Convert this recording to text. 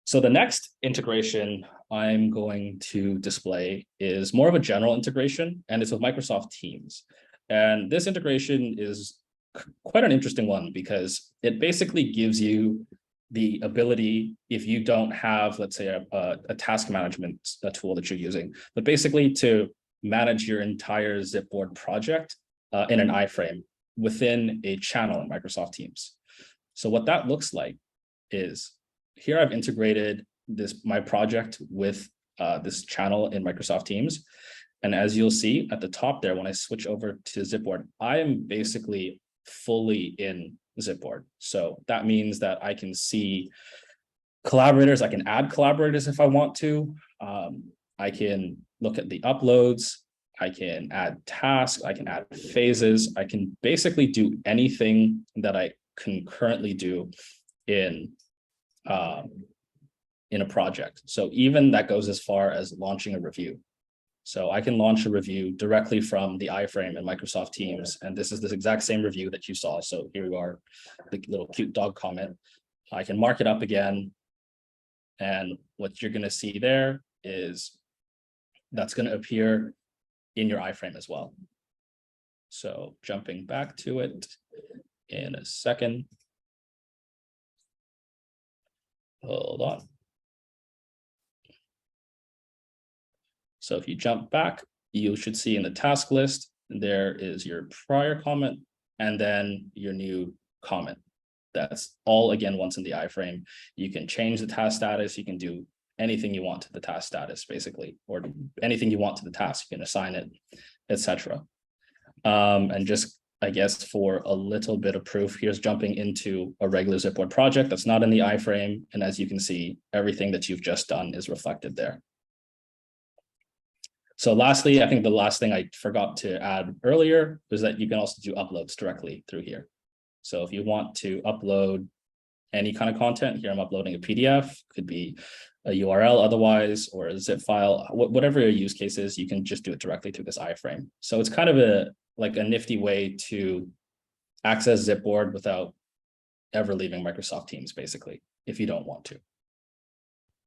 So the next integration I'm going to display is more of a general integration, and it's with Microsoft Teams. And this integration is quite an interesting one because it basically gives you the ability, if you don't have, let's say, a task management tool that you're using, but basically to manage your entire zipBoard project in an iframe within a channel in Microsoft Teams. So what that looks like is, here I've integrated my project with this channel in Microsoft Teams. And as you'll see at the top there, when I switch over to zipBoard, I am basically fully in zipBoard. So that means that I can see collaborators, I can add collaborators if I want to. I can look at the uploads, I can add tasks, I can add phases, I can basically do anything that I can currently do in a project. So even that goes as far as launching a review. So I can launch a review directly from the iframe in Microsoft Teams. And this is the exact same review that you saw. So here we are, the little cute dog comment. I can mark it up again. And what you're going to see there is that's going to appear in your iframe as well. So jumping back to it in a second. Hold on. So if you jump back, you should see in the task list, there is your prior comment and then your new comment. That's all, again, once in the iframe. You can change the task status. You can do anything you want to the task status, basically, or anything you want to the task. You can assign it, etc. And just, I guess, for a little bit of proof, here's jumping into a regular zipBoard project that's not in the iframe. And as you can see, everything that you've just done is reflected there. So lastly, I think the last thing I forgot to add earlier was that you can also do uploads directly through here. So if you want to upload any kind of content, here I'm uploading a PDF, could be a URL otherwise, or a zip file, whatever your use case is, you can just do it directly through this iframe. So it's kind of a nifty way to access zipBoard without ever leaving Microsoft Teams, basically, if you don't want to.